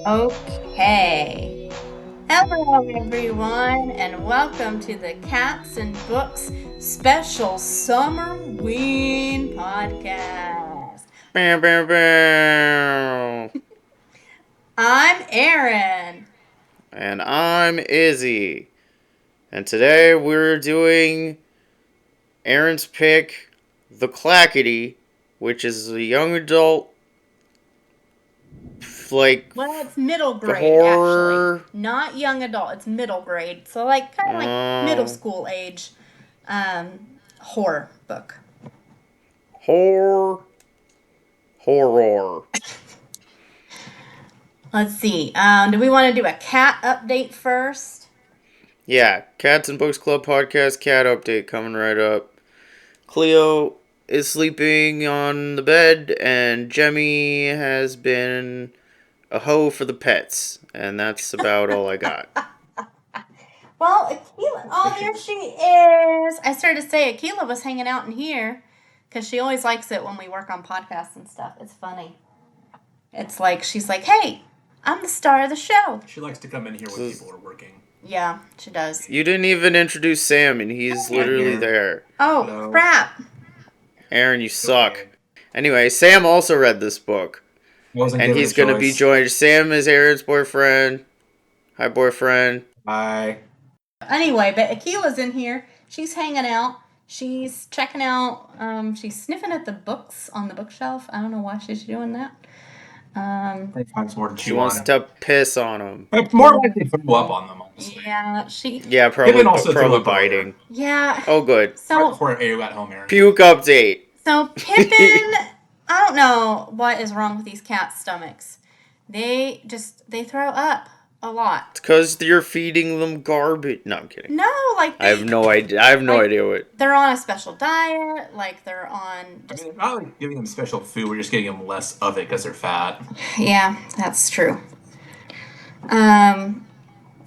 Okay. Hello, everyone, and welcome to the Cats and Books special SUMMERWEEN podcast. Bow, bow, bow. I'm Erin. And I'm Izzy. And today we're doing Aaron's pick, The Clackity, which is a young adult, like, Well, it's middle the grade, actually. horror. Not young adult, it's middle grade. So, like, kind of like middle Uh, school age horror book. horror. Horror. Let's see. Do we want to do a cat update first? Yeah, Cats and Books Club podcast cat update coming right up. Cleo is sleeping on the bed, and Jemmy has been a hoe for the pets, and that's about all I got. Well, Akila, oh, there she is. I started to say Akila was hanging out in here because she always likes it when we work on podcasts and stuff. It's funny. It's like, she's like, hey, I'm the star of the show. She likes to come in here when people are working. Yeah, she does. You didn't even introduce Sam, and he's literally there. Oh, Hello. crap. Aaron, you suck. Anyway, Sam also read this book, and he's going to be joined. Sam is Aaron's boyfriend. Hi, boyfriend. Hi. Anyway, but Akila's in here. She's hanging out. She's checking out, she's sniffing at the books on the bookshelf. I don't know why she's doing that. She wants to piss on them. More likely throw up on them, honestly. Yeah, probably biting. Yeah. Oh, good. So, right before you got home, Aaron. Puke update. So Pippin, I don't know what is wrong with these cats' stomachs. They throw up a lot. It's because you're feeding them garbage. No, I'm kidding. No, like I have no idea. I have no idea what. They're on a special diet. Like they're on. I mean, not like giving them special food. We're just getting them less of it because they're fat. Yeah, that's true. So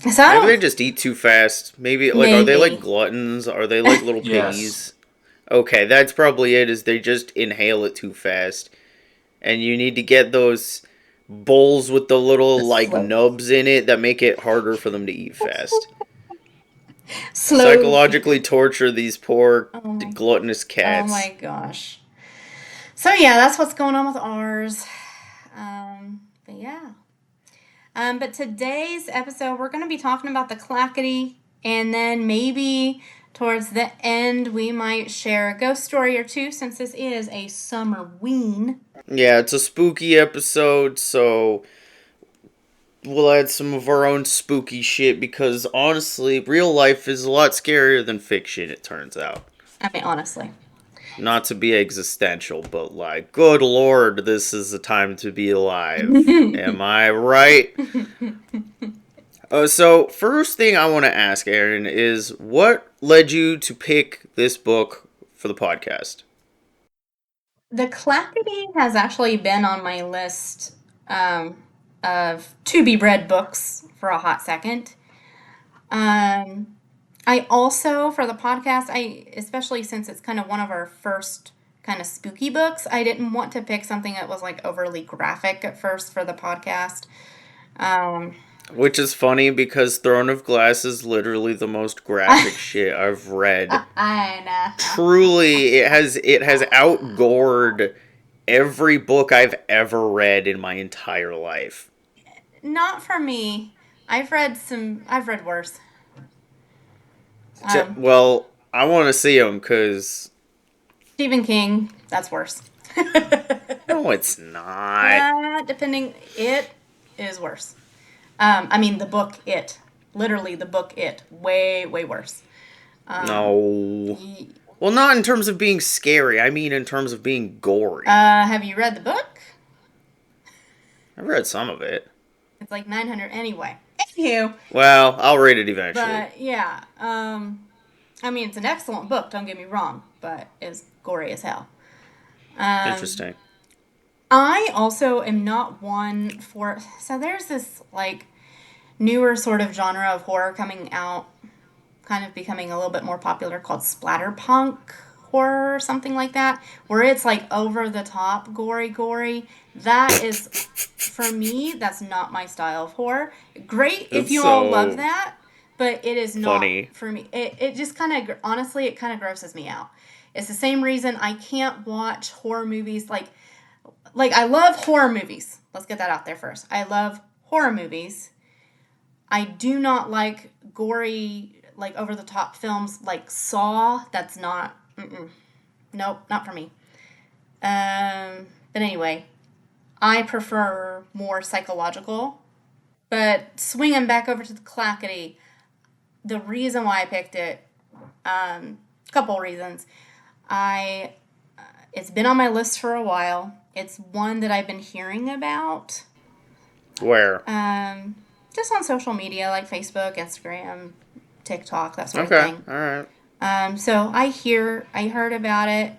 Maybe they just eat too fast. Maybe are they like gluttons? Are they like little piggies? Yes. Okay, that's probably it. Is they just inhale it too fast, and you need to get those bowls with the little nubs in it that make it harder for them to eat fast. Psychologically torture these poor gluttonous cats. Oh my gosh. So yeah, that's what's going on with ours. But yeah. But today's episode, we're going to be talking about the Clackity, and then maybe towards the end, we might share a ghost story or two, since this is a SUMMERWEEN. Yeah, it's a spooky episode, so we'll add some of our own spooky shit, because honestly, real life is a lot scarier than fiction, it turns out. I mean, honestly. Not to be existential, but like, good lord, this is the time to be alive. Am I right? So, first thing I want to ask, Aaron, is what led you to pick this book for the podcast? The Clackity has actually been on my list of to-be-read books for a hot second. I also, for the podcast, especially since it's kind of one of our first kind of spooky books, I didn't want to pick something that was like overly graphic at first for the podcast. Which is funny because Throne of Glass is literally the most graphic shit I've read. I know. Truly, it has outgored every book I've ever read in my entire life. Not for me. I've read worse. Well, I want to see them because Stephen King, that's worse. No, it's not. It is worse. I mean, the book, It. Literally, the book, It. Way, way worse. No. Well, not in terms of being scary. I mean in terms of being gory. Have you read the book? I've read some of it. It's like 900 anyway. Anywho. Well, I'll read it eventually. But, yeah. I mean, it's an excellent book, don't get me wrong. But it's gory as hell. Interesting. I also am not one for... So there's this, like, newer sort of genre of horror coming out, kind of becoming a little bit more popular, called splatterpunk horror or something like that, where it's, like, over-the-top gory, That is, for me, that's not my style of horror. Great if It's you all so love that, but it is not funny. for me. It just kind of, honestly, it kind of grosses me out. It's the same reason I can't watch horror movies. Like I love horror movies. Let's get that out there first. I love horror movies. I do not like gory, like over the top films like Saw. That's not, nope, not for me. But anyway, I prefer more psychological. But swinging back over to the Clackity, the reason why I picked it, a couple reasons. I It's been on my list for a while. It's one that I've been hearing about. Where? Just on social media like Facebook, Instagram, TikTok, that sort of Okay, thing. alright. So I heard about it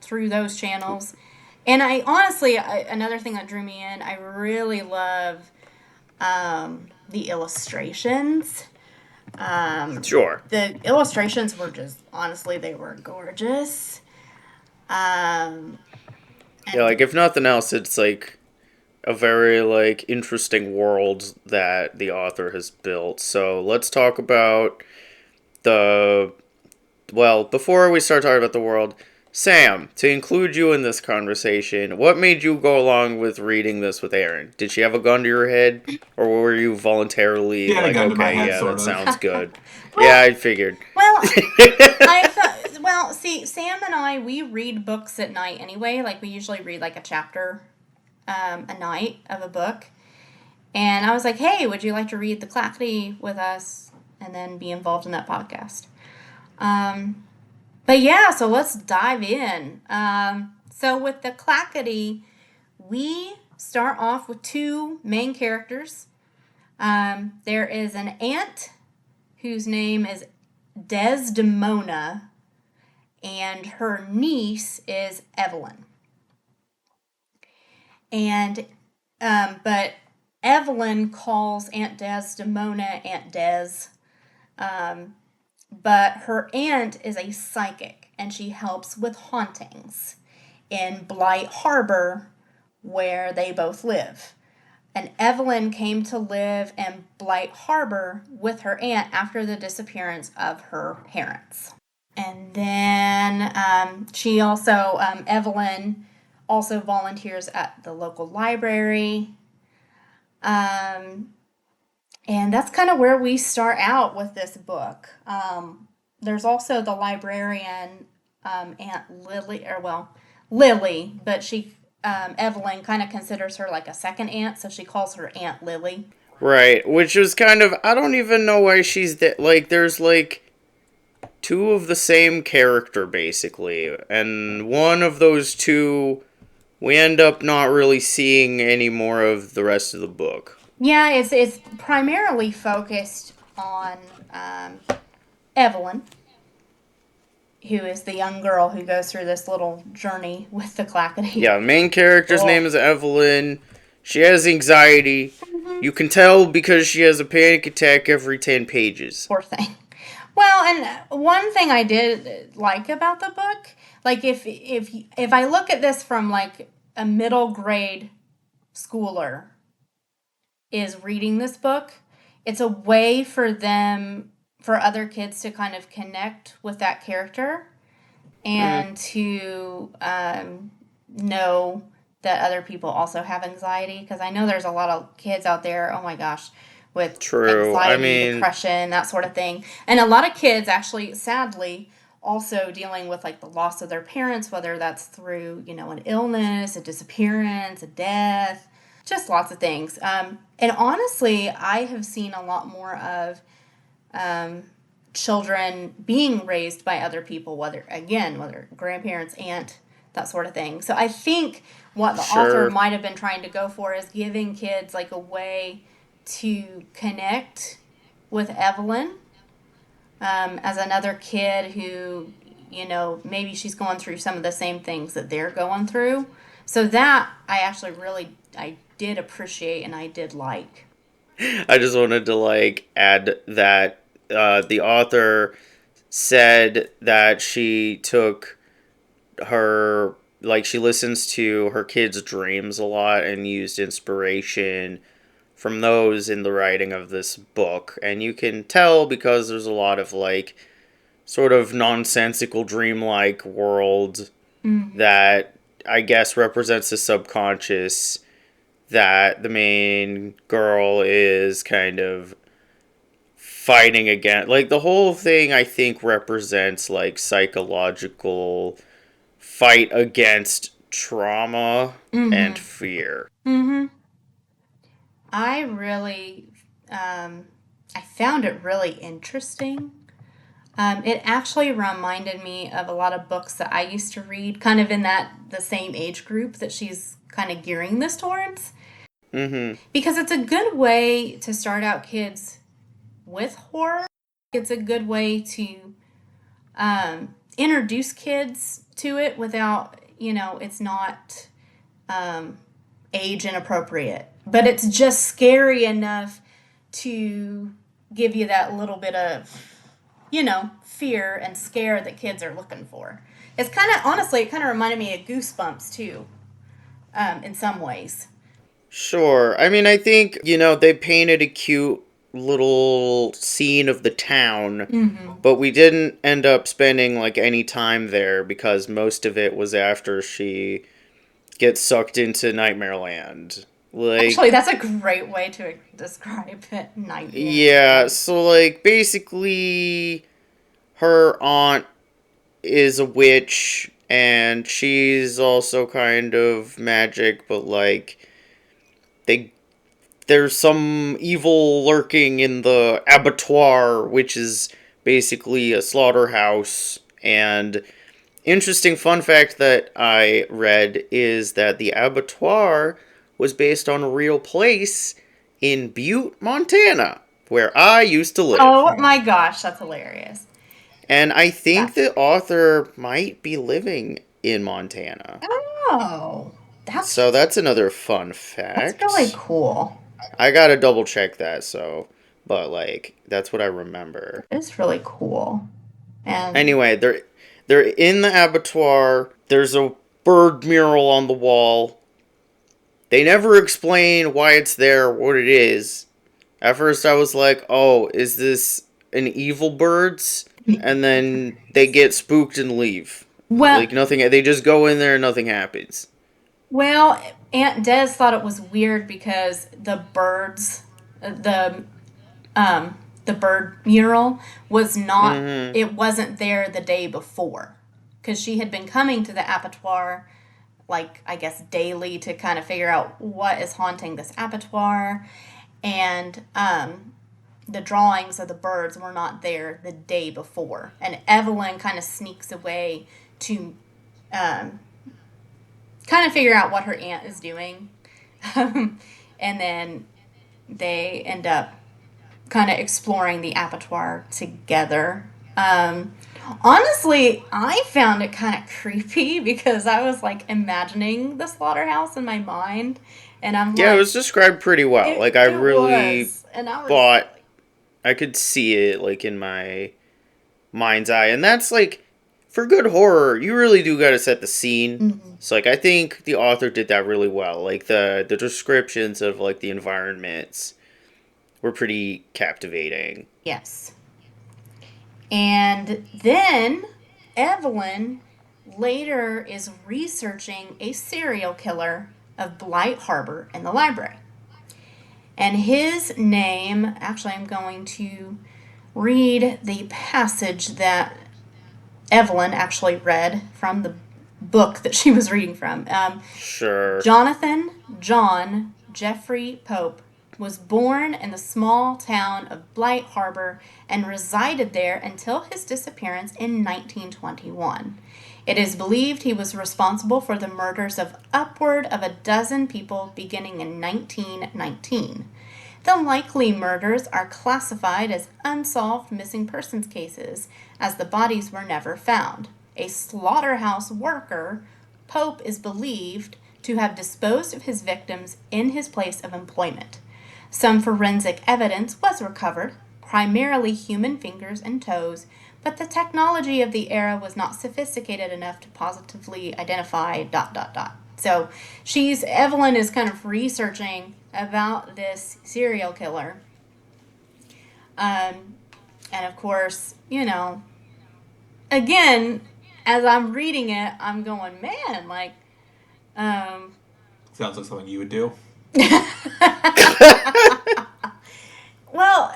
through those channels. And I honestly, another thing that drew me in, I really love the illustrations. Sure. The illustrations were just, honestly, they were gorgeous. Um, Yeah, like, if nothing else, it's, like, a very, like, interesting world that the author has built. So, let's talk about the... Well, before we start talking about the world, Sam, to include you in this conversation, what made you go along with reading this with Erin? Did she have a gun to your head? Or were you voluntarily She had a like, gun to my okay, head, yeah, sort that of. sounds good? Well- Yeah, I figured. well, I thought, well, see, Sam and I, we read books at night anyway. Like, we usually read like a chapter a night of a book. And I was like, hey, would you like to read the Clackity with us and then be involved in that podcast? But yeah, so let's dive in. So with the Clackity, we start off with two main characters. There is an aunt whose name is Desdemona, and her niece is Evelyn. And but Evelyn calls Aunt Desdemona Aunt Des. But her aunt is a psychic, and she helps with hauntings in Blight Harbor, where they both live. And Evelyn came to live in Blight Harbor with her aunt after the disappearance of her parents. And then Evelyn also volunteers at the local library. And that's kind of where we start out with this book. There's also the librarian, Aunt Lily, Lily, but Evelyn kind of considers her like a second aunt, so she calls her Aunt Lily. Right, which is kind of, I don't even know why she's that, like, there's, like, two of the same character, basically, and one of those two, we end up not really seeing any more of the rest of the book. Yeah, it's primarily focused on Evelyn, who is the young girl who goes through this little journey with the Clackity. Yeah, main character's name is Evelyn. She has anxiety. Mm-hmm. You can tell because she has a panic attack every 10 pages. Poor thing. Well, and one thing I did like about the book, like if I look at this from like a middle grade schooler is reading this book, it's a way for other kids to kind of connect with that character and to know that other people also have anxiety. Because I know there's a lot of kids out there, oh my gosh, with anxiety, depression, that sort of thing. And a lot of kids actually, sadly, also dealing with like the loss of their parents, whether that's through, an illness, a disappearance, a death, just lots of things. And honestly, I have seen a lot more of children being raised by other people, whether grandparents, aunt, that sort of thing. So I think what the author might have been trying to go for is giving kids like a way to connect with Evelyn as another kid who, maybe she's going through some of the same things that they're going through. So that I actually I did appreciate and I did like. I just wanted to like add that the author said that she took her like she listens to her kids' dreams a lot and used inspiration from those in the writing of this book. And you can tell because there's a lot of like sort of nonsensical dreamlike world that I guess represents the subconscious that the main girl is kind of fighting against. Like the whole thing I think represents like psychological fight against trauma and fear. Mm-hmm. I really, I found it really interesting. It actually reminded me of a lot of books that I used to read, kind of in the same age group that she's kind of gearing this towards. Mm-hmm. Because it's a good way to start out kids with horror. It's a good way to introduce kids to it without, it's not age inappropriate. But it's just scary enough to give you that little bit of, fear and scare that kids are looking for. It's kind of, honestly, it kind of reminded me of Goosebumps too, in some ways. Sure. I mean, I think, they painted a cute little scene of the town, but we didn't end up spending like any time there because most of it was after she gets sucked into Nightmare Land. Actually, Like, that's a great way to describe it. Nightmare. yeah, so like basically her aunt is a witch and she's also kind of magic, but like they there's some evil lurking in the abattoir, which is basically a slaughterhouse. And interesting fun fact that I read is that the abattoir was based on a real place in Butte, Montana, where I used to live. Oh my gosh, that's hilarious. And I think That's the author might be living in Montana. oh, So that's another fun that's really fact. cool. I gotta double check that, so. But, like, that's what I remember. It's really cool. And Anyway, they're in the abattoir. There's a bird mural on the wall. They never explain why it's there, what it is. At first, I was like, oh, is this an evil birds? And then they get spooked and leave. well, Like, nothing, they just go in there and nothing happens. well, Aunt Des thought it was weird because the birds, the the bird mural was not. Mm It wasn't there the day before because she had been coming to the abattoir, like I guess daily, to kind of figure out what is haunting this abattoir, and the drawings of the birds were not there the day before. And Evelyn kind of sneaks away to um, kind of figure out what her aunt is doing. And then they end up kind of exploring the abattoir together. Honestly, I found it kind of creepy because I was like imagining the slaughterhouse in my mind. And I'm Yeah, it like, was described pretty well. Like, I it really was. And I was thought like, I could see it, like, in my mind's eye. And that's, like, for good horror, you really do gotta set the scene. So, like, I think the author did that really well. Like, the descriptions of, like, the environments were pretty captivating. yes. And then Evelyn later is researching a serial killer of Blight Harbor in the library. And his name, actually, I'm going to read the passage that Evelyn actually read from the book that she was reading from. Sure. Jonathan John Jeffrey Pope was born in the small town of Blight Harbor and resided there until his disappearance in 1921. It is believed he was responsible for the murders of upward of a dozen people beginning in 1919. The likely murders are classified as unsolved missing persons cases, as the bodies were never found. A slaughterhouse worker, Pope is believed to have disposed of his victims in his place of employment. Some forensic evidence was recovered, primarily human fingers and toes, but the technology of the era was not sophisticated enough to positively identify ... So Evelyn is kind of researching about this serial killer. And of course, again, as I'm reading it, I'm going, man, like, Sounds like something you would do. well,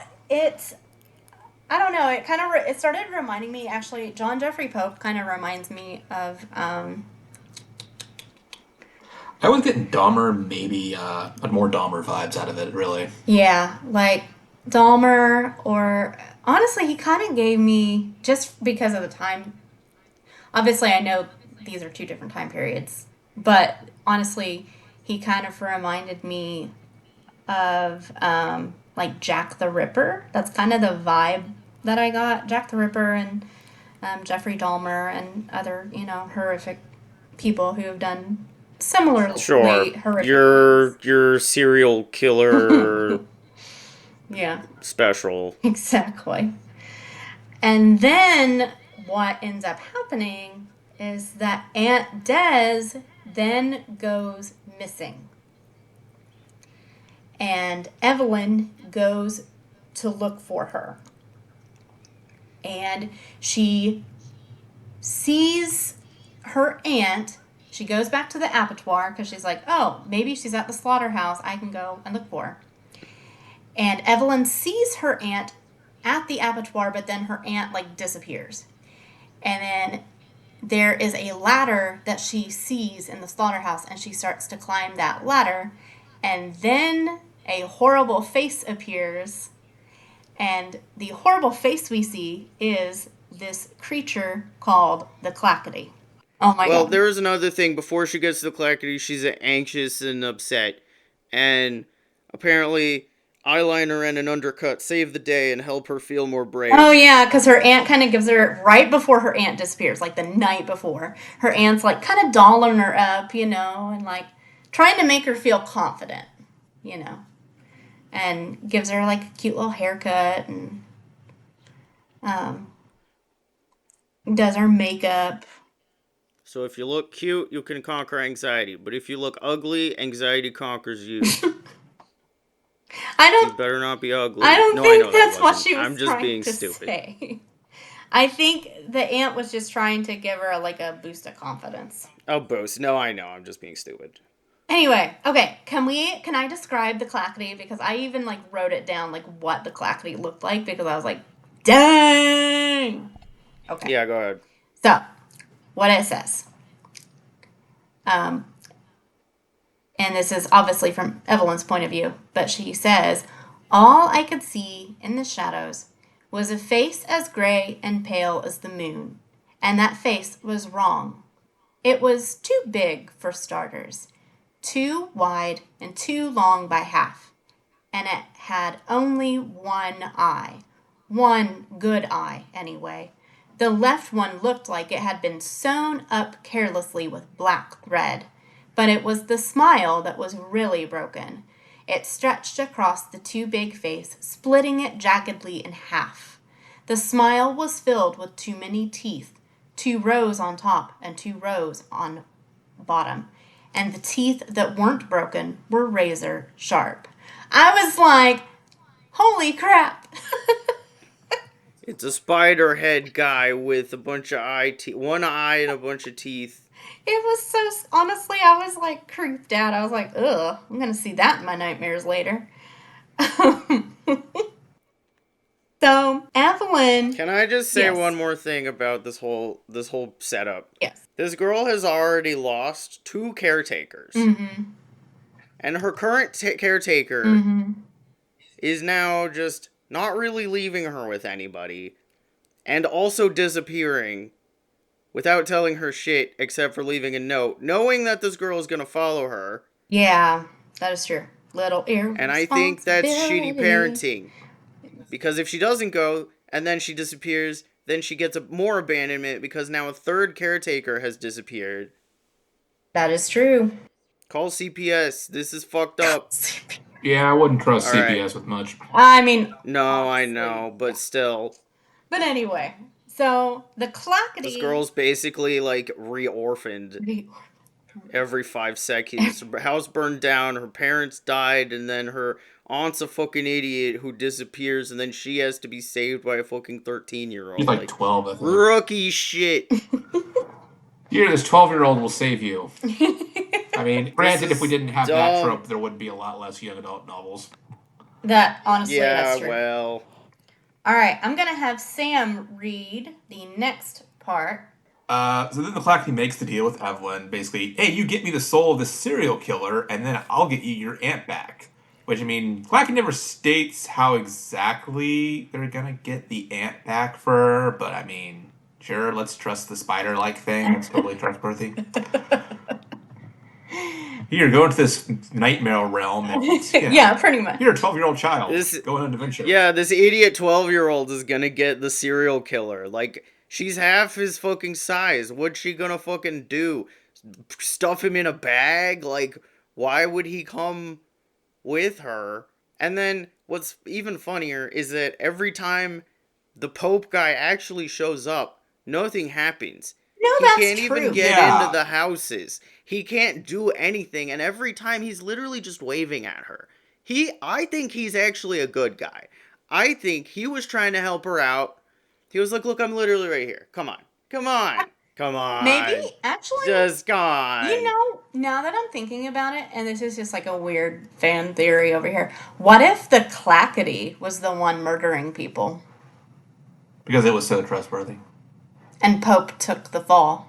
I don't know. It kind of it started reminding me. Actually, John Jeffrey Pope kind of reminds me of. I was getting Dahmer, maybe, more Dahmer vibes out of it, really. Yeah, like Dahmer, or honestly, he kind of gave me, just because of the time. Obviously, I know these are two different time periods, but honestly, he kind of reminded me of like Jack the Ripper. That's kind of the vibe that I got. Jack the Ripper and Jeffrey Dahmer and other, horrific people who have done Sure. similarly horrific Your serial killer things. Yeah, special. exactly. And then what ends up happening is that Aunt Des then goes missing. And Evelyn goes to look for her. And she sees her aunt. She goes back to the abattoir because she's like, oh, maybe she's at the slaughterhouse. I can go and look for her. And Evelyn sees her aunt at the abattoir, but then her aunt, like, disappears. And then there is a ladder that she sees in the slaughterhouse, and she starts to climb that ladder. And then a horrible face appears. And the horrible face we see is this creature called the Clackity. Oh my Well, god. there is another thing. Before she gets to the Clackity, she's anxious and upset. And apparently, eyeliner and an undercut save the day and help her feel more brave. Oh yeah, because her aunt kind of gives her, right before her aunt disappears, like the night before, her aunt's like kind of dolling her up, and like trying to make her feel confident, and gives her like a cute little haircut and um, does her makeup. So if you look cute, you can conquer anxiety. But if you look ugly, anxiety conquers you. I You don't better not be ugly. I don't No, I think know that that's what wasn't. she was I'm just trying being to stupid. say. I think the aunt was just trying to give her like a boost of confidence. Oh, boost. No, I know. I'm just being stupid. Anyway, okay, can I describe the Clackity, because I even like wrote it down, like what the Clackity looked like, because I was like, dang. Okay. Yeah, go ahead. So, what it says. Um and this is obviously from Evelyn's point of view, but she says, all I could see in the shadows was a face as gray and pale as the moon, and that face was wrong. It was too big for starters, too wide and too long by half, and it had only one eye. One good eye, anyway. The left one looked like it had been sewn up carelessly with black thread, but it was the smile that was really broken. It stretched across the too big face, splitting it jaggedly in half. The smile was filled with too many teeth, 2 rows on top and 2 rows on bottom, and the teeth that weren't broken were razor sharp. I was like, holy crap. It's a spider head guy with a bunch of one eye and a bunch of teeth. It was so, honestly, I was like creeped out. I was like, ugh, I'm going to see that in my nightmares later. So, Evelyn. Can I just say Yes. one more thing about this whole setup? Yes. This girl has already lost 2 caretakers. Mm-hmm. And her current caretaker Mm-hmm. is now just not really leaving her with anybody, and also disappearing without telling her shit except for leaving a note, knowing that this girl is going to follow her. Yeah, that is true. Little irresponsibility. And I think that's shitty parenting. Because if she doesn't go, and then she disappears, then she gets more abandonment because now a 3rd caretaker has disappeared. That is true. Call CPS. This is fucked up. Yeah, I wouldn't trust All right. CPS with much. I mean, No, honestly, I know, but yeah. still. But anyway, So the This Clackity. girl's basically like re-orphaned every 5 seconds. Her house burned down, her parents died, and then her aunt's a fucking idiot who disappears, and then she has to be saved by a fucking 13-year-old. He's like 12, I think. Rookie shit. Here, this 12-year-old will save you. I mean, granted, if we didn't have that dumb. trope, there would be a lot less young adult novels. That, honestly, Yeah, that's true. well. All right, I'm going to have Sam read the next part. So then the Clackety makes the deal with Evelyn. Basically, hey, you get me the soul of this serial killer, and then I'll get you your aunt back. Which, I mean, Clackety never states how exactly they're gonna get the aunt back for her, but I mean, sure, let's trust the spider-like thing. It's totally trustworthy. Here, go into this nightmare realm. And, Yeah, pretty much. You're a 12-year-old child. Go on an adventure. Yeah, this idiot 12-year-old is gonna get the serial killer. Like, she's half his fucking size. What's she gonna fucking do? Stuff him in a bag? Like, why would he come with her? And then, what's even funnier is that every time the Pope guy actually shows up, nothing happens. No, He that's can't true. even get Yeah. into the houses. He can't do anything, and every time he's literally just waving at her. I think he's actually a good guy. I think he was trying to help her out. He was like, look, I'm literally right here. Come on. Come on. Come on. Maybe, actually, Just come on. you know, now that I'm thinking about it, and this is just like a weird fan theory over here, what if the Clackety was the one murdering people Because it was so trustworthy. and Pope took the fall?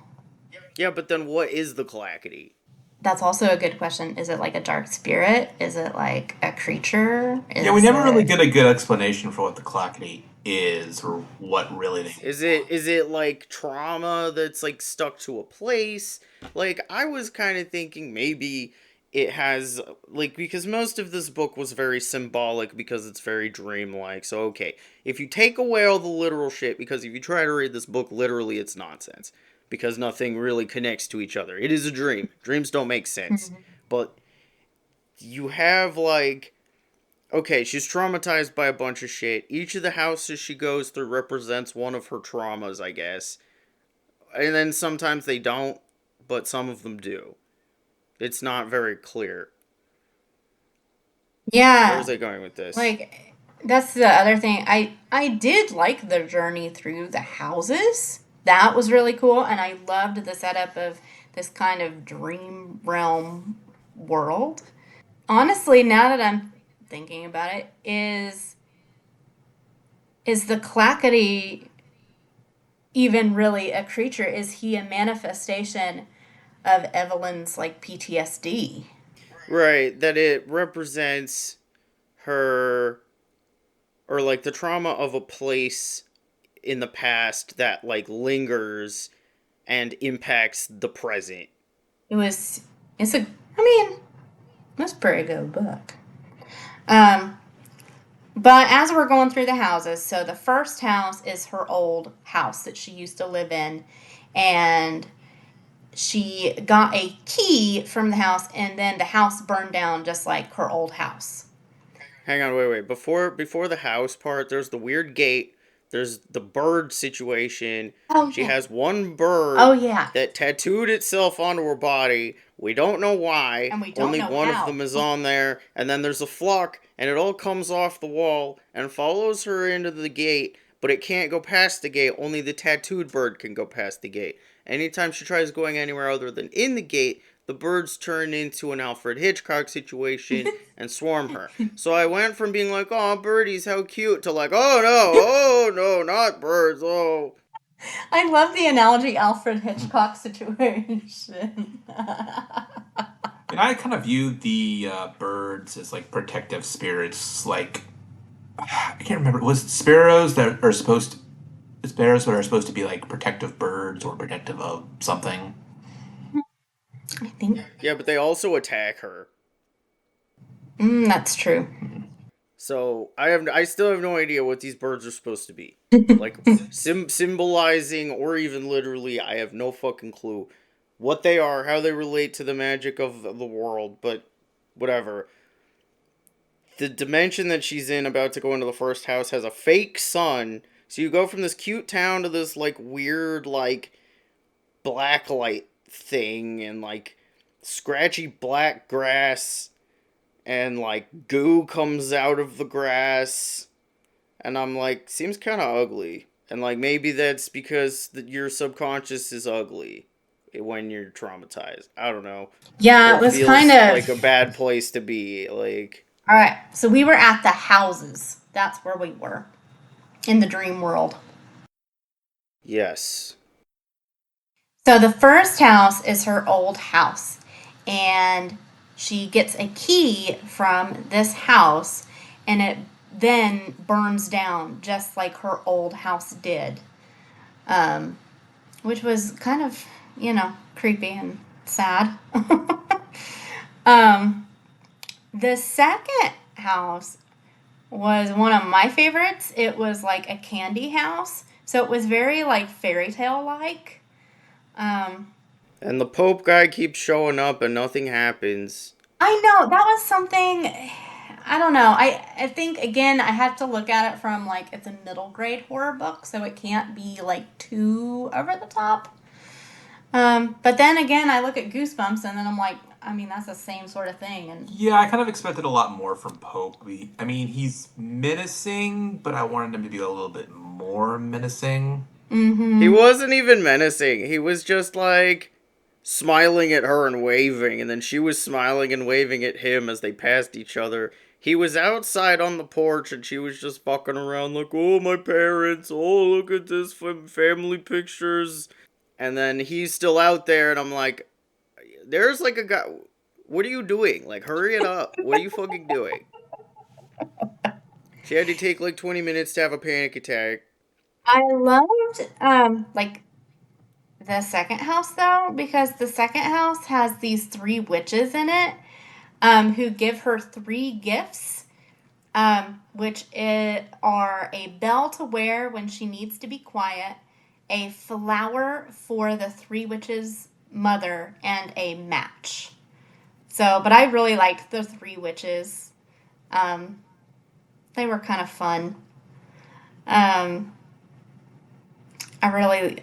Yeah, but then what is the Clackety? That's also a good question. Is it like a dark spirit? Is it like a creature? Yeah, we never really get a good explanation for what the Clackety is or what really they Is it like trauma that's like stuck to a place? Like, I was kind of thinking maybe it has, like, because most of this book was very symbolic because it's very dreamlike. So okay, if you take away all the literal shit, because if you try to read this book literally, it's nonsense because nothing really connects to each other. It is a dream. Dreams don't make sense. But you have like, okay, she's traumatized by a bunch of shit. Each of the houses she goes through represents one of her traumas, I guess. And then sometimes they don't, but some of them do. It's not very clear. Yeah. Where was I going with this? Like, that's the other thing. I did like the journey through the houses. That was really cool, and I loved the setup of this kind of dream realm world. Honestly, now that I'm thinking about it, is the Clackety even really a creature? Is he a manifestation of Evelyn's like PTSD? Right, that it represents her, or like the trauma of a place in the past that like lingers and impacts the present. It's a, I mean, that's a pretty good book. Um, but as we're going through the houses, so the first house is her old house that she used to live in, and she got a key from the house, and then the house burned down just like her old house. Hang on, wait. Before the house part, there's the weird gate. There's the bird situation. Oh, She yeah. has one bird Oh, yeah. that tattooed itself onto her body. We don't know why. And we don't Only know one how. of them is on there. And then there's a flock, and it all comes off the wall and follows her into the gate, but it can't go past the gate. Only the tattooed bird can go past the gate. Anytime she tries going anywhere other than in the gate, the birds turn into an Alfred Hitchcock situation and swarm her. So I went from being like, oh, birdies, how cute, to like, oh no, not birds, oh. I love the analogy Alfred Hitchcock situation. And I kind of view the birds as like protective spirits. Like I can't remember. Was it sparrows that are supposed to be like protective birds or protective of something? I think Yeah, but they also attack her. that's true. So I still have no idea what these birds are supposed to be. Like symbolizing or even literally, I have no fucking clue what they are, how they relate to the magic of the world, but whatever. The dimension that she's in, about to go into the first house, has a fake sun, So you go from this cute town to this like weird like blacklight thing and like scratchy black grass and like goo comes out of the grass and I'm like seems kind of ugly. And like maybe that's because your subconscious is ugly when you're traumatized. I don't know. Yeah, But it it was kind feels like a of. bad place to be. Like All right, so we were at the houses. That's where we were in the dream world. yes. So the first house is her old house, and she gets a key from this house, and it then burns down just like her old house did, um, which was kind of, creepy and sad. um, the second house was one of my favorites. It was like a candy house, so it was very like fairy tale like. Um, And the Pope guy keeps showing up and nothing happens. I know that was something. I don't know. I think again I have to look at it from like it's a middle grade horror book, so it can't be like too over the top. But then again, I look at Goosebumps and then I'm like, I mean that's the same sort of thing. And Yeah, I kind of expected a lot more from Pope. I mean, he's menacing, but I wanted him to be a little bit more menacing. He mm-hmm. wasn't even menacing. He was just like smiling at her and waving, and then she was smiling and waving at him as they passed each other. He was outside on the porch and she was just fucking around like, oh, my parents, oh, look at this family pictures. And then he's still out there, and I'm like, there's like a guy. What are you doing? Like, hurry it up. What are you fucking doing? She had to take like 20 minutes to have a panic attack. I loved like the second house though because the second house has these three witches in it who give her three gifts which are a bell to wear when she needs to be quiet, a flower for the three witches' mother, and a match. So, but I really liked the three witches. Um, they were kind of fun. Um,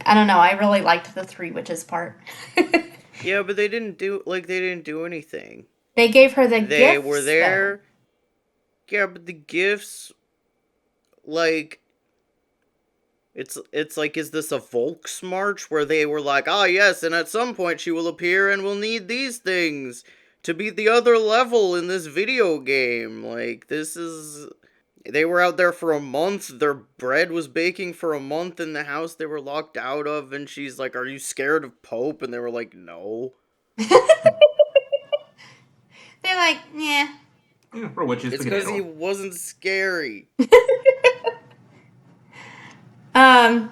I don't know, I really liked the three witches part. Yeah, but they didn't do anything. They gave her the They were gifts though. there. Yeah, but the gifts, like, it's like, is this a Volksmarch where they were like, ah, yes, and at some point she will appear and will need these things to beat the other level in this video game. Like, this is. They were out there for a month. Their bread was baking for a month in the house they were locked out of, and she's like, are you scared of Pope? And they were like, no. They're like, yeah. Yeah, for witches It's we can because he handle. wasn't scary. um,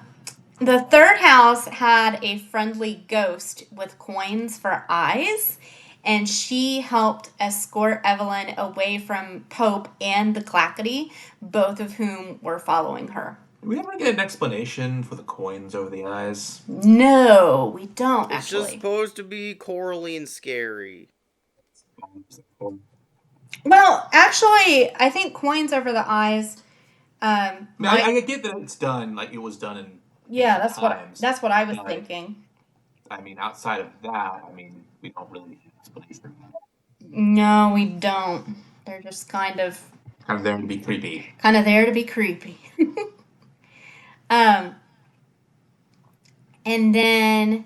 the third house had a friendly ghost with coins for eyes, and she helped escort Evelyn away from Pope and the Clackity, both of whom were following her. Did we ever get an explanation for the coins over the eyes? No, we don't It's just actually. supposed to be Coraline scary. Well, actually, I think coins over the eyes might. I get that it's done like it was done in Yeah, ancient times, that's what I was but thinking. I mean, outside of that, I mean, we don't really have an explanation. No, we don't. They're just Kind of there to be creepy. kind of there to be creepy. um, and then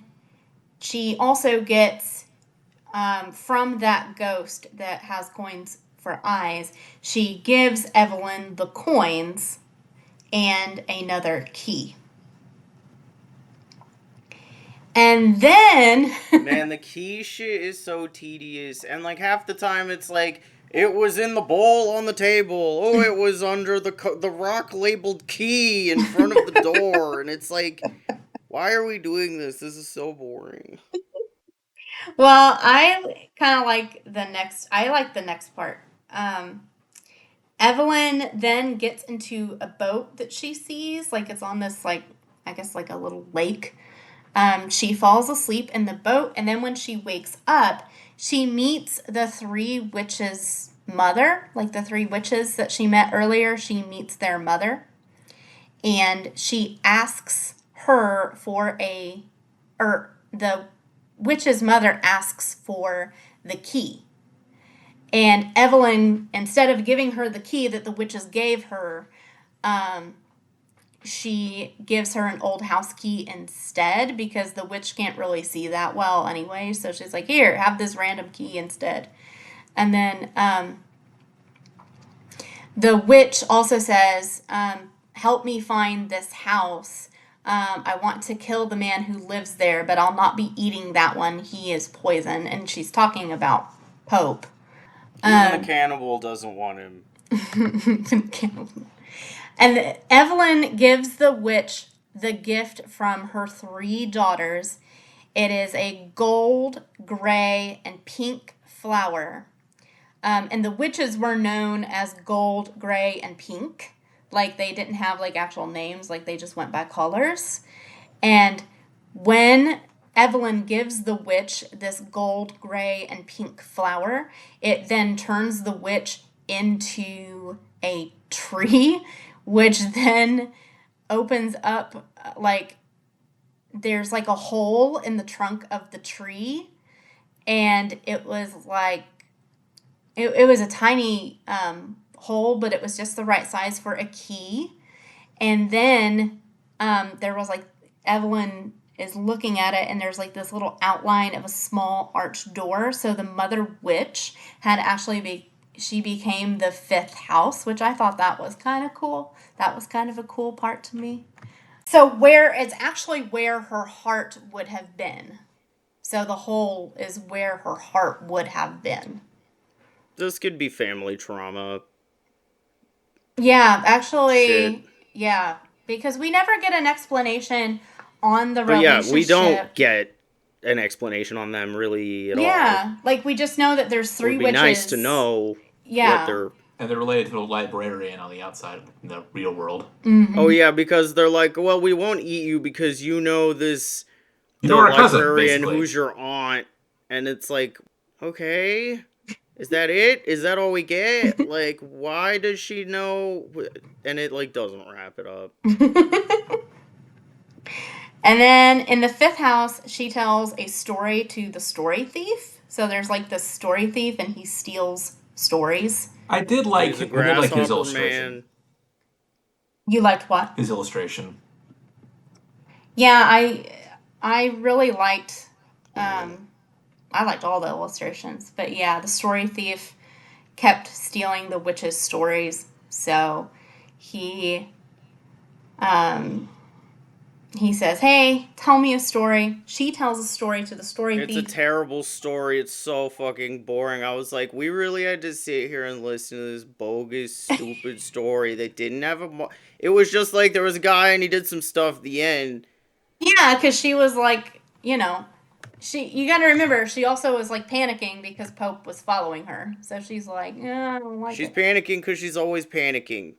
she also gets from that ghost that has coins for eyes. She gives Evelyn the coins and another key. And then Man, the key shit is so tedious. And like half the time it's like, it was in the bowl on the table. Oh, it was under the rock labeled key in front of the door. And it's like, why are we doing this? This is so boring. well, I kind of like the next. I like the next part. Um, Evelyn then gets into a boat that she sees, like it's on this like I guess like a little lake. She falls asleep in the boat, and then when she wakes up, she meets the three witches' mother, like the three witches that she met earlier. She meets their mother, and she asks her for the witch's mother asks for the key. And Evelyn, instead of giving her the key that the witches gave her, she gives her an old house key instead, because the witch can't really see that well anyway. So she's like, here, have this random key instead. And then the witch also says, help me find this house. I want to kill the man who lives there, but I'll not be eating that one. He is poison. And she's talking about Pope. Even the cannibal doesn't want him. And Evelyn gives the witch the gift from her 3 daughters. It is a gold, gray, and pink flower. And the witches were known as gold, gray, and pink. Like, they didn't have, like, actual names. Like, they just went by colors. And when Evelyn gives the witch this gold, gray, and pink flower, it then turns the witch into a tree, which then opens up, like, there's like a hole in the trunk of the tree. And it was like, it was a tiny hole, but it was just the right size for a key. And then there was like, Evelyn is looking at it, and there's like this little outline of a small arched door. So the mother witch had actually she became the 5th house, which I thought that was kind of cool. That was kind of a cool part to me. So it's actually where her heart would have been. So the hole is where her heart would have been. This could be family trauma. Yeah, actually, Shit. yeah, because we never get an explanation on the But relationship. yeah, we don't get an explanation on them really at all. Yeah, like, we just know that there's 3 It would be witches. nice to know what they're... And they're related to the librarian on the outside in the real world. Mm-hmm. Oh yeah, because they're like, well, we won't eat you because you know this... You know our cousin, librarian basically. who's your aunt. And it's like, okay... Is that it? Is that all we get? Like, why does she know? And it, like, doesn't wrap it up. And then in the 5th house, she tells a story to the story thief. So there's, like, this story thief, and he steals stories. I did like He's a his grasshopper illustration. man. You liked what? His illustration. Yeah, I really liked... I liked all the illustrations. But yeah, the story thief kept stealing the witch's stories. So he says, hey, tell me a story. She tells a story to the story thief. It's a terrible story. It's so fucking boring. I was like, we really had to sit here and listen to this bogus, stupid story that didn't have a... It was just like there was a guy and he did some stuff at the end. Yeah, because she was like, you gotta remember, she also was like panicking because Pope was following her. So she's like, I don't like She's it. panicking because she's always panicking.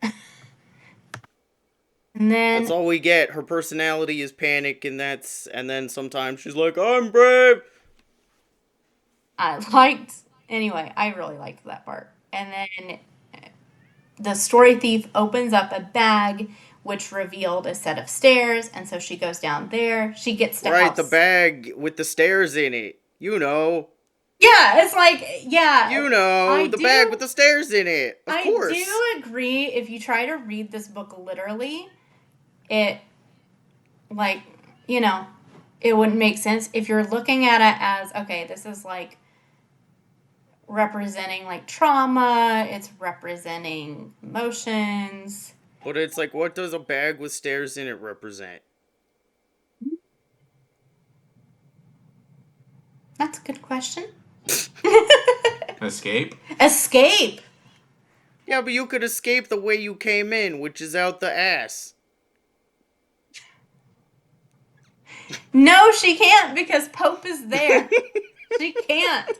And then... That's all we get. Her personality is panic, and then sometimes she's like, I'm brave! Anyway, I really liked that part. And then the story thief opens up a bag, which revealed a set of stairs, and so she goes down there. She gets to Right, house. the bag with the stairs in it. You know. Yeah, it's like, yeah. You know, the bag with the stairs in it. Of course. I do agree, if you try to read this book literally, it, like, it wouldn't make sense. If you're looking at it as, okay, this is like representing like trauma, it's representing emotions. But it's like, what does a bag with stairs in it represent? That's a good question. Escape? Escape! Yeah, but you could escape the way you came in, which is out the ass. No, she can't, because Pope is there. She can't.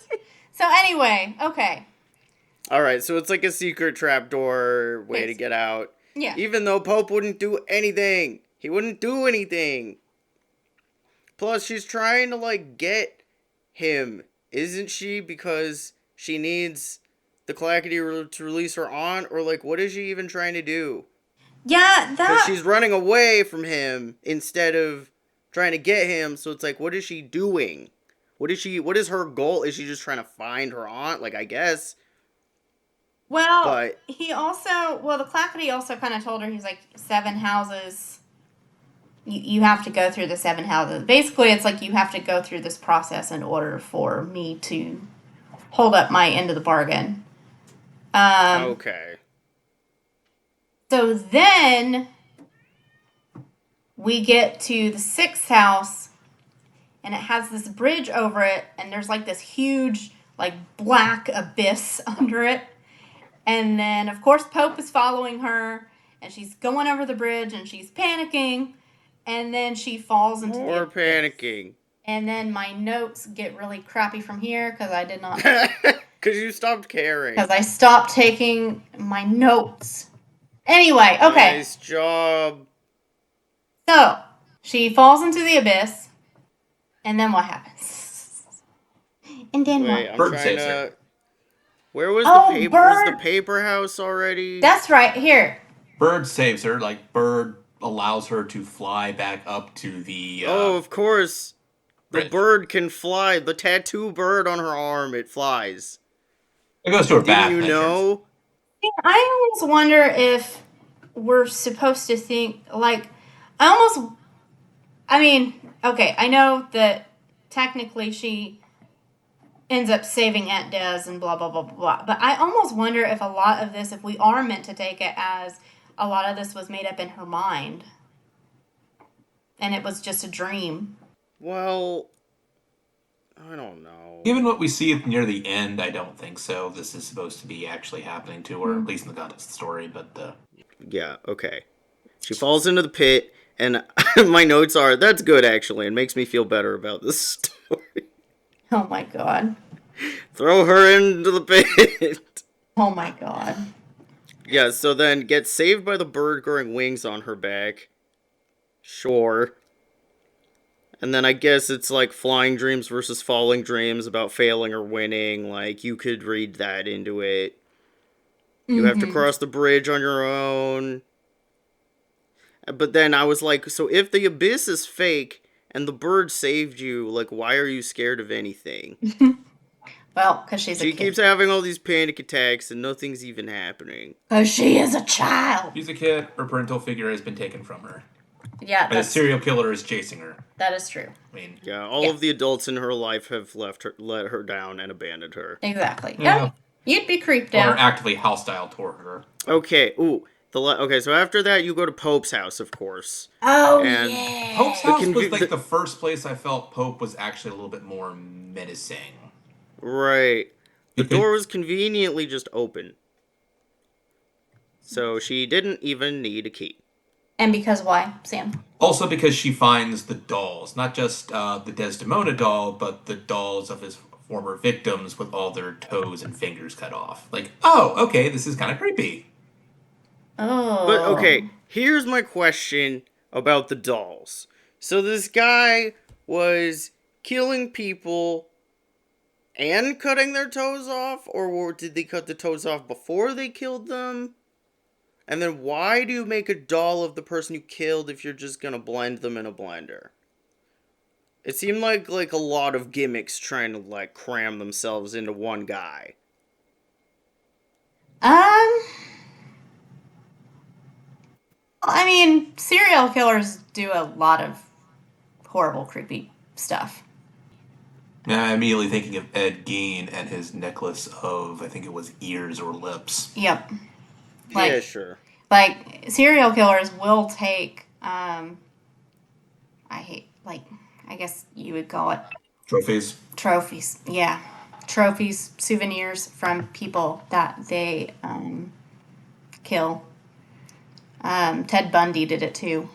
So anyway, okay. Alright, so it's like a secret trapdoor way to get out. Yeah. Even though Pope wouldn't do anything. He wouldn't do anything. Plus, she's trying to, like, get him, isn't she? Because she needs the Clackity to release her aunt? Or, like, what is she even trying to do? Yeah, Because that. she's running away from him instead of trying to get him. So it's like, what is she doing? What is her goal? Is she just trying to find her aunt? Like, I guess. Well, But the Clackety also kind of told her, he's like, 7 houses. You have to go through the 7 houses. Basically, it's like you have to go through this process in order for me to hold up my end of the bargain. Um, okay. so then we get to the 6th house, and it has this bridge over it, and there's like this huge, like, black abyss under it. And then, of course, Pope is following her, and she's going over the bridge, and she's panicking, and then she falls into the More abyss. panicking. And then my notes get really crappy from here because I did not. Because you stopped caring. Because I stopped taking my notes. Anyway, okay. Nice job. So she falls into the abyss, and then what happens? And then Wait, what? I'm Bird trying saves to. her. Where was Oh, the paper? Was the Bird. paper house already? That's right. Here. Bird saves her. Like Bird allows her to fly back up to the Oh, of course. The bridge. bird can fly. The tattoo bird on her arm, it flies. It goes to her Didn't bath you entrance. know? I almost wonder if we're supposed to think, like, I almost, I mean, okay, I know that technically she ends up saving Aunt Des and blah, blah, blah, blah, blah. But I almost wonder if a lot of this, if we are meant to take it as a lot of this was made up in her mind and it was just a dream. Well, I don't know. Given what we see near the end, I don't think so. This is supposed to be actually happening to her, at least in the context of the story. But Yeah, okay. She falls into the pit, and my notes are, that's good, actually. It makes me feel better about this story. Oh my god. Throw her into the pit. Oh my god. Yeah, so then gets saved by the bird growing wings on her back. Sure. And then I guess it's like flying dreams versus falling dreams about failing or winning. Like, you could read that into it. You have to Mm-hmm. cross the bridge on your own. But then I was like, so if the abyss is fake and the bird saved you, like, why are you scared of anything? Well, because she's a She kid. keeps having all these panic attacks and nothing's even happening. Because she is a child. she's a kid. Her parental figure has been taken from her. Yeah, And a serial killer is chasing her. that is true. I mean, Yeah, all of the adults in her life have let her down and abandoned her. Exactly. Yeah. Yeah. You'd be creeped or out. actively hostile toward her. Okay, okay, so after that you go to Pope's house, of course. Oh, And yeah. Pope's The house conv- was like the- the first place I felt Pope was actually a little bit more menacing. Right. The Because- door was conveniently just open. So she didn't even need a key. And because why, Sam? Also because she finds the dolls, not just the Desdemona doll, but the dolls of his former victims with all their toes and fingers cut off. Like, oh, okay, this is kind of creepy. Oh. But okay, here's my question about the dolls. So this guy was killing people and cutting their toes off, or did they cut the toes off before they killed them? And then why do you make a doll of the person you killed if you're just gonna blend them in a blender? It seemed like a lot of gimmicks trying to like cram themselves into one guy. I mean, serial killers do a lot of horrible, creepy stuff. Now, I'm immediately thinking of Ed Gein and his necklace of, I think it was ears or lips. Yep. Yeah, sure. Like, serial killers will take, I guess you would call it Trophies. trophies. Yeah. Trophies, souvenirs from people that they kill. Ted Bundy did it too.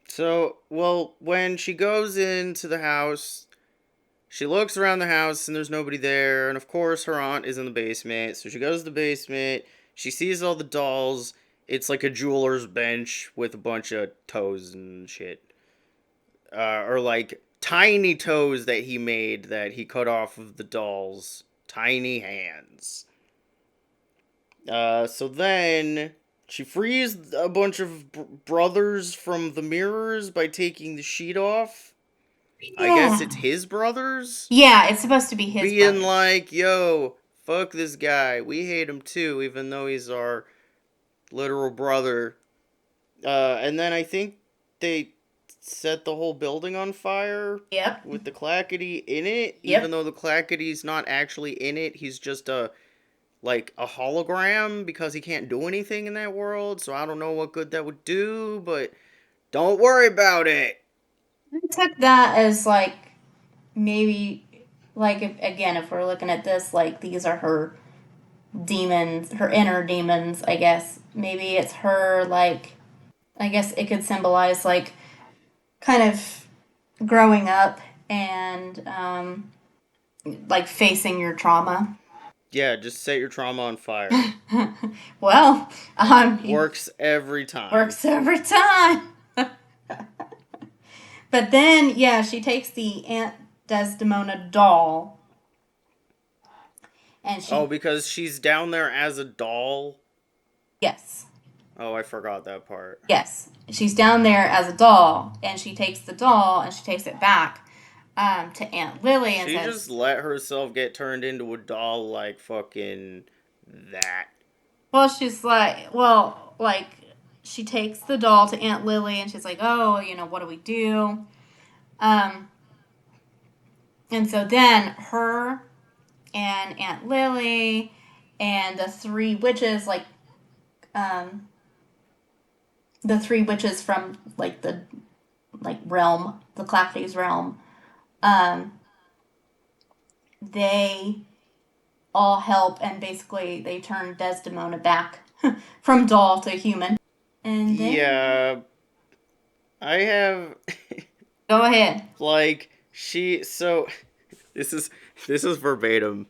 So, well, when she goes into the house, she looks around the house and there's nobody there. And of course, her aunt is in the basement. So she goes to the basement. She sees all the dolls. It's like a jeweler's bench with a bunch of toes and shit. Or like tiny toes that he made that he cut off of the dolls. Tiny hands. So then She frees a bunch of brothers from the mirrors by taking the sheet off. I guess Yeah. it's his brothers? Yeah, it's supposed to be his Being brothers. like, yo, fuck this guy. We hate him too, even though he's our literal brother. And then I think they set the whole building on fire Yep. with the Clackity in it, Yep. even though the Clackity's not actually in it. He's just a hologram because he can't do anything in that world. So I don't know what good that would do, but don't worry about it. I took that as like maybe like if we're looking at this like these are her demons, her inner demons, I guess. Maybe it's her like I guess it could symbolize like kind of growing up and like facing your trauma. Yeah, just set your trauma on fire. Well, Works every time. works every time. But then, yeah, she takes the Aunt Desdemona doll, and she because she's down there as a doll. yes, Oh, I forgot that part. yes, she's down there as a doll, and she takes the doll and she takes it back to Aunt Lily and She says, just let herself get turned into a doll like fucking that. well, she's like, well, like she takes the doll to Aunt Lily and she's like, oh, what do we do? And so then her and Aunt Lily and the three witches, like, the three witches from like the realm, the Clackity's realm, they all help and basically they turn Desdemona back from doll to human. And then Yeah, I have go ahead. like so this is verbatim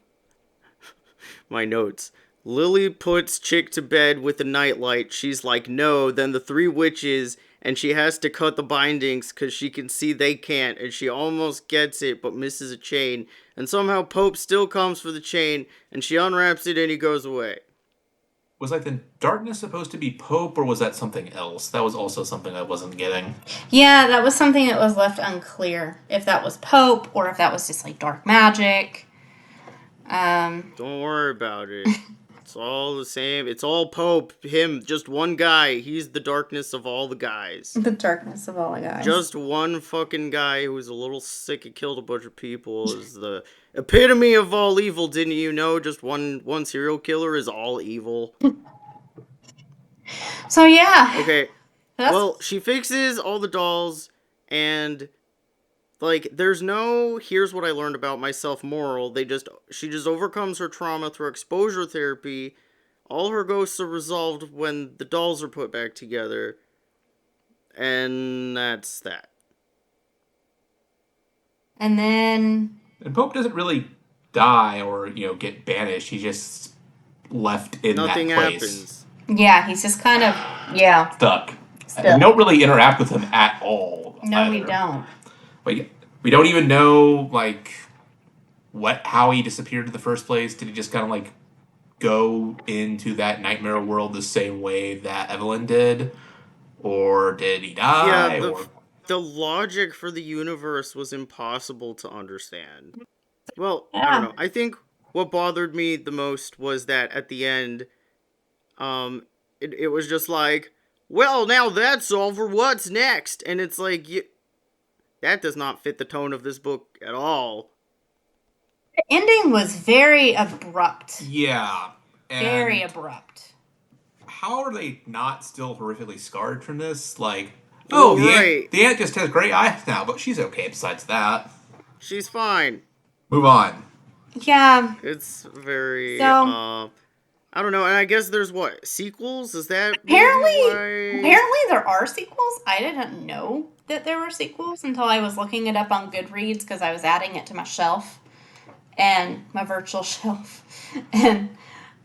my notes. Lily puts Chick to bed with a nightlight. She's like, no, then the three witches, and she has to cut the bindings because she can see they can't, and she almost gets it but misses a chain, and somehow Pope still comes for the chain, and she unwraps it and he goes away. Was like the darkness supposed to be Pope, or was that something else? That was also something I wasn't getting. Yeah, that was something that was left unclear. If that was Pope or if that was just like dark magic. Don't worry about it. It's all the same. It's all Pope. Him, just one guy. He's the darkness of all the guys. The darkness of all the guys. Just one fucking guy who was a little sick and killed a bunch of people is the epitome of all evil. Didn't you know? Just one serial killer is all evil. So yeah. Okay. Well, she fixes all the dolls, and like, there's no here's what I learned about myself moral. She just overcomes her trauma through exposure therapy. All her ghosts are resolved when the dolls are put back together. And that's that. And then And Pope doesn't really die or, get banished. He's just left in Nothing that place. happens. yeah, he's just kind of Stuck. Still. We don't really interact with him at all. No, we don't. We don't even know how he disappeared in the first place. Did he just kind of go into that nightmare world the same way that Evelyn did, or did he die? Yeah, the logic for the universe was impossible to understand. Well, I don't know. I think what bothered me the most was that at the end, it was just like, well, now that's over. What's next? And it's like, that does not fit the tone of this book at all. The ending was very abrupt. Yeah. Very abrupt. How are they not still horrifically scarred from this? The aunt just has gray eyes now, but she's okay besides that. She's fine. Move on. Yeah. It's very, So, I don't know, and I guess there's sequels? Is that apparently there are sequels. I didn't know that there were sequels until I was looking it up on Goodreads because I was adding it to my shelf and my virtual shelf. And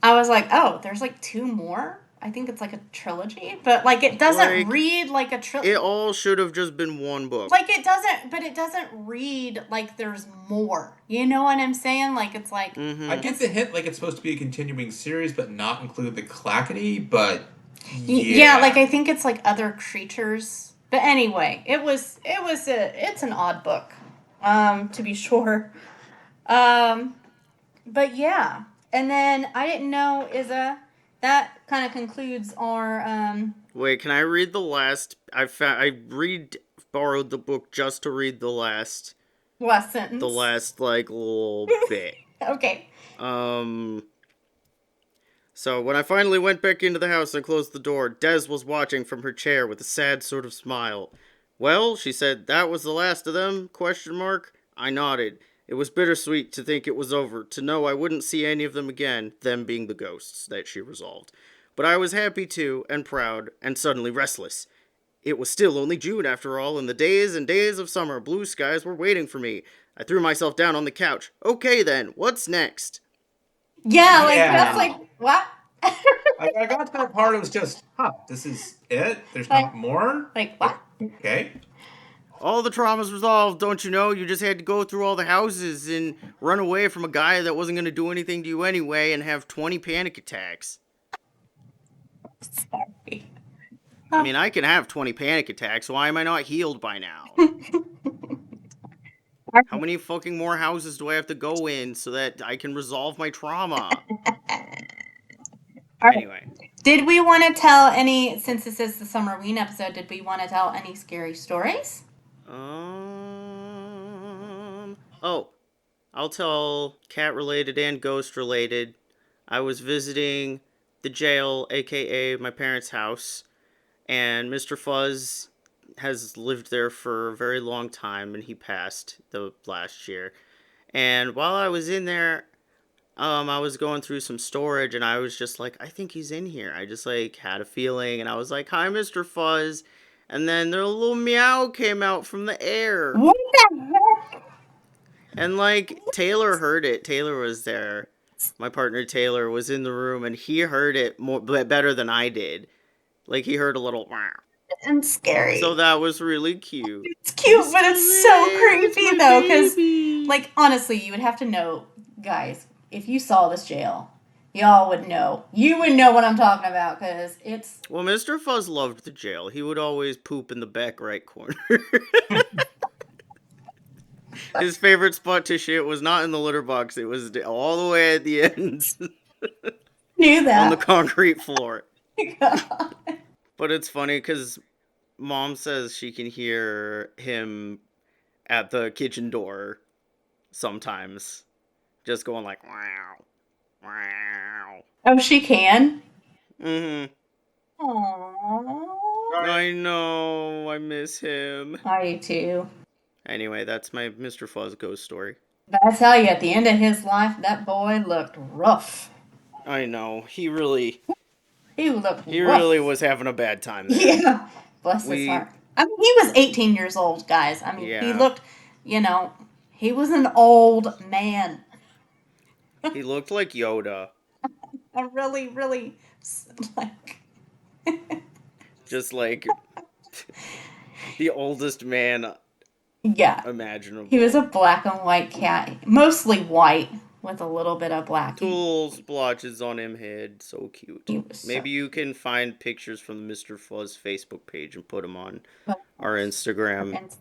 I was like, oh, there's 2 more? I think it's a trilogy, but it doesn't read like a trilogy. It all should have just been one book. It doesn't read like there's more. You know what I'm saying? It's I get the hint it's supposed to be a continuing series, but not include the Clackity, but Yeah, like I think it's like other creatures. But anyway, it's an odd book, to be sure. Um, but yeah, and then I didn't know that kind of concludes our Wait, can I read the last? Borrowed the book just to read last the sentence. last like little bit. Okay. Um. So when I finally went back into the house and closed the door, Des was watching from her chair with a sad sort of smile. Well, she said, that was the last of them? Question mark. I nodded. It was bittersweet to think it was over, to know I wouldn't see any of them again, them being the ghosts, that she resolved. But I was happy too, and proud, and suddenly restless. It was still only June after all, and the days and days of summer blue skies were waiting for me. I threw myself down on the couch. Okay then, what's next? Yeah, like that's Yeah. like what? I got to that part. It was just, this is it. There's like not more. what? Okay. All the traumas resolved, don't you know? You just had to go through all the houses and run away from a guy that wasn't going to do anything to you anyway and have 20 panic attacks. Sorry. I mean, I can have 20 panic attacks. Why am I not healed by now? How many fucking more houses do I have to go in so that I can resolve my trauma? Anyway. Did we want to tell any, since this is the SUMMERWEEN episode, did we want to tell any scary stories? Oh, I'll tell cat related and ghost related. I was visiting the jail, aka my parents' house, and Mr. Fuzz has lived there for a very long time, and he passed the last year. And while I was in there, I was going through some storage, and I was just like, I think he's in here. I just like had a feeling, and I was like, "Hi, Mr. Fuzz," and then the little meow came out from the air, What the heck? and like Taylor heard it. Taylor was there. My partner Taylor was in the room, and he heard it better than I did. Like he heard a little wow. And scary. So that was really cute. It's cute, but it's so creepy though, because baby. like honestly, you would have to know, guys, if you saw this jail, y'all would know. You would know what I'm talking about, because it's Well, Mr. Fuzz loved the jail. He would always poop in the back right corner. His favorite spot to shit was not in the litter box. It was all the way at the end knew that. on the concrete floor. But it's funny because Mom says she can hear him at the kitchen door sometimes, just going like wow, wow. Oh, she can. Mm-hmm. Aww. I know. I miss him. I do too. Anyway, that's my Mr. Fuzz ghost story. But I tell you, at the end of his life, that boy looked rough. I know. He really rough. was having a bad time there. Yeah. Bless his heart. I mean, he was 18 years old, guys. I mean, he looked, he was an old man. He looked like Yoda. A really, really, like... Just like the oldest man imaginable. He was a black and white cat. Mostly white, with a little bit of black. Little splotches on him head. So cute. Maybe you can find pictures from the Mr. Fuzz Facebook page and put them on our Instagram.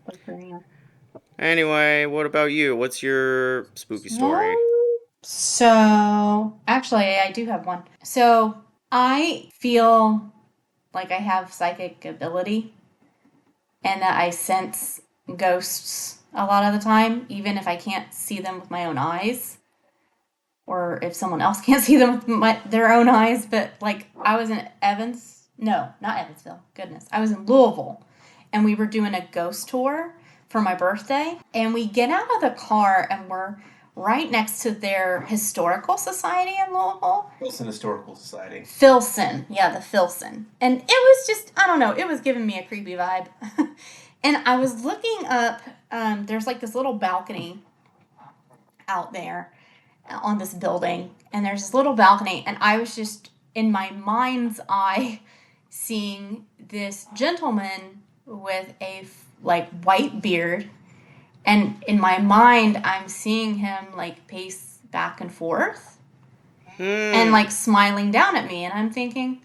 Anyway, what about you? What's your spooky story? So, actually, I do have one. So, I feel like I have psychic ability and that I sense ghosts a lot of the time, even if I can't see them with my own eyes, or if someone else can't see them with their own eyes. But like, I was in not Evansville, goodness, I was in Louisville, and we were doing a ghost tour for my birthday, and we get out of the car and we're right next to their historical society in Louisville. Filson Historical Society. Filson, yeah, the Filson. And it was just, I don't know, it was giving me a creepy vibe. And I was looking up, there's like this little balcony out there on this building, and there's this little balcony, and I was just, in my mind's eye, seeing this gentleman with a, like, white beard, and in my mind, I'm seeing him, like, pace back and forth, and, like, smiling down at me, and I'm thinking,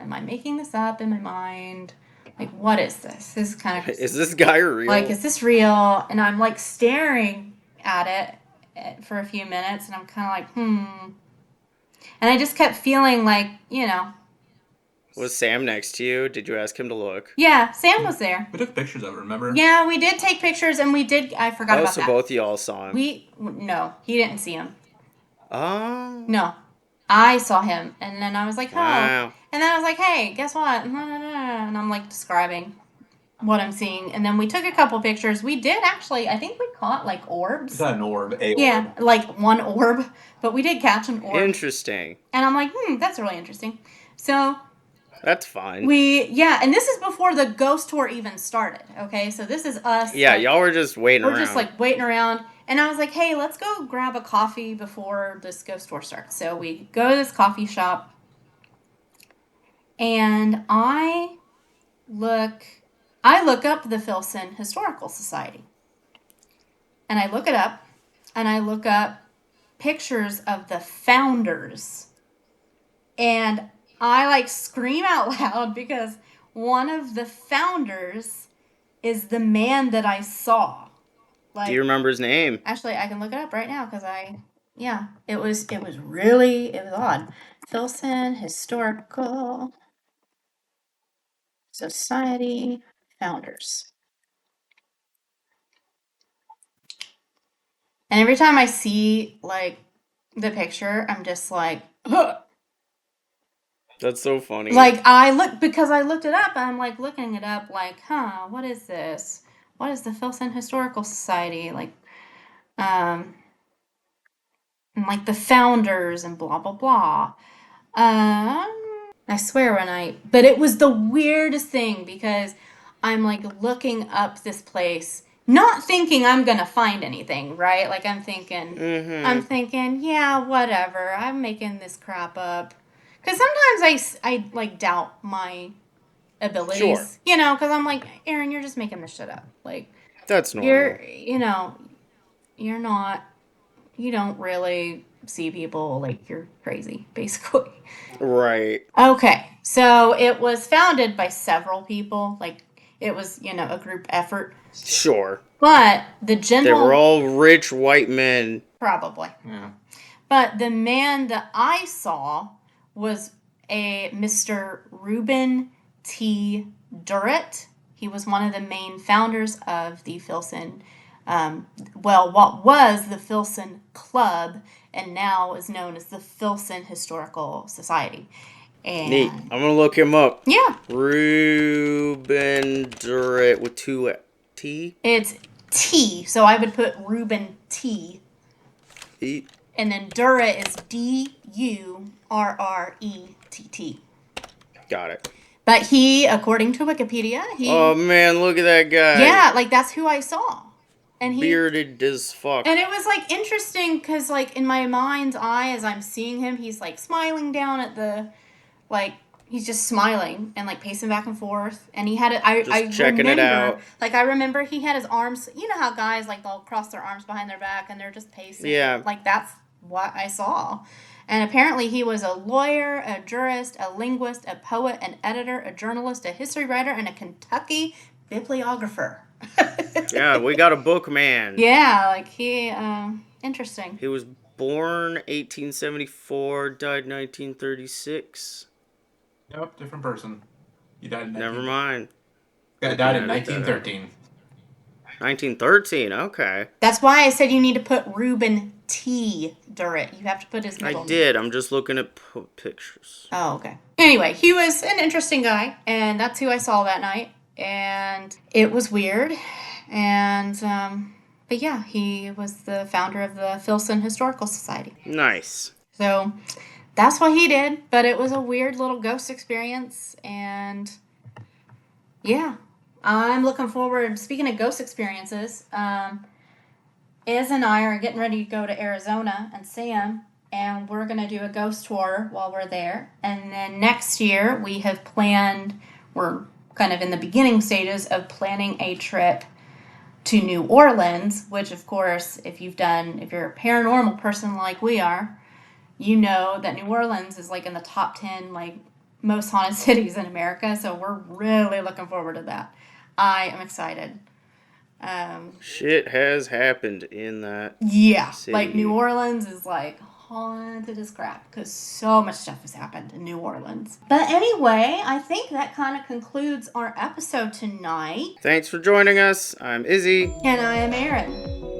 am I making this up in my mind? Like, what is this? This is kind of... Is this guy real? Like, is this real? And I'm, like, staring at it for a few minutes, and I'm kind of like, And I just kept feeling like, Was Sam next to you? Did you ask him to look? Yeah, Sam was there. We took pictures of it, remember? Yeah, we did take pictures, and I forgot about so that. both of y'all saw him. No, he didn't see him. Oh. No, I saw him, and then I was like, Wow. And then I was like, hey, guess what? And I'm like describing what I'm seeing, and then we took a couple pictures. We did actually, I think we caught like orbs. We got an orb, Yeah, like one orb, but we did catch an orb. Interesting. And I'm like, that's really interesting. So... That's fine. And this is before the ghost tour even started, okay? So this is us. Yeah, y'all were just waiting around. We're just, like, waiting around. And I was like, hey, let's go grab a coffee before this ghost tour starts. So we go to this coffee shop. And I look up the Filson Historical Society. And I look it up. And I look up pictures of the founders. And I, like, scream out loud because one of the founders is the man that I saw. Like, do you remember his name? Actually, I can look it up right now because it was odd. Filson Historical Society founders. And every time I see, like, the picture, I'm just like, ugh. That's so funny. Like, because I looked it up, I'm, like, looking it up, like, what is this? What is the Filson Historical Society? Like, and, like, the founders and blah, blah, blah. I swear but it was the weirdest thing because I'm, like, looking up this place, not thinking I'm gonna find anything, right? Like, I'm thinking, yeah, whatever, I'm making this crap up. Because sometimes I like, doubt my abilities. Sure. Because I'm like, Aaron, you're just making this shit up. Like, that's normal. You're not, you don't really see people, like, you're crazy, basically. Right. Okay, so it was founded by several people. Like, it was, a group effort. Sure. But the general... They were all rich white men. Probably. Yeah. But the man that I saw was a Mr. Reuben T. Durrett. He was one of the main founders of the Filson, what was the Filson Club and now is known as the Filson Historical Society. And neat. I'm going to look him up. Yeah. Reuben Durrett with 2 T? It's T, so I would put Reuben T. E. And then Durrett is Durrett. Got it. But he, according to Wikipedia, oh man, look at that guy. Yeah, like, that's who I saw. And he bearded as fuck. And it was, like, interesting because, like, in my mind's eye, as I'm seeing him, he's, like, smiling down at the, like, he's just smiling and, like, pacing back and forth. And he had it. I checking remember, it out. Like, I remember he had his arms. You know how guys, like, they'll cross their arms behind their back and they're just pacing. Yeah. Like, that's what I saw. And apparently he was a lawyer, a jurist, a linguist, a poet, an editor, a journalist, a history writer, and a Kentucky bibliographer. Yeah, we got a book man. Yeah, like, he, interesting. He was born 1874, died 1936. Nope, different person. He died in Never mind. Yeah, died in 1913. 1913, okay. That's why I said you need to put Reuben T. Durrett. You have to put his middle name. I did. I'm just looking at pictures. Oh, okay. Anyway, he was an interesting guy, and that's who I saw that night. And it was weird. And, but yeah, he was the founder of the Filson Historical Society. Nice. So that's what he did, but it was a weird little ghost experience, and yeah. I'm looking forward, speaking of ghost experiences, Iz and I are getting ready to go to Arizona and Sam, and we're going to do a ghost tour while we're there. And then next year we have planned, we're kind of in the beginning stages of planning a trip to New Orleans, which of course, if you're a paranormal person like we are, you know that New Orleans is like in the top 10 like most haunted cities in America. So we're really looking forward to that. I am excited. Shit has happened in that Yeah, city. like New Orleans is like haunted as crap because so much stuff has happened in New Orleans. But anyway, I think that kind of concludes our episode tonight. Thanks for joining us. I'm Izzy. And I am Erin.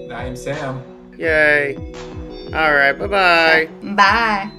And I am Sam. Yay. Alright, bye-bye. Bye.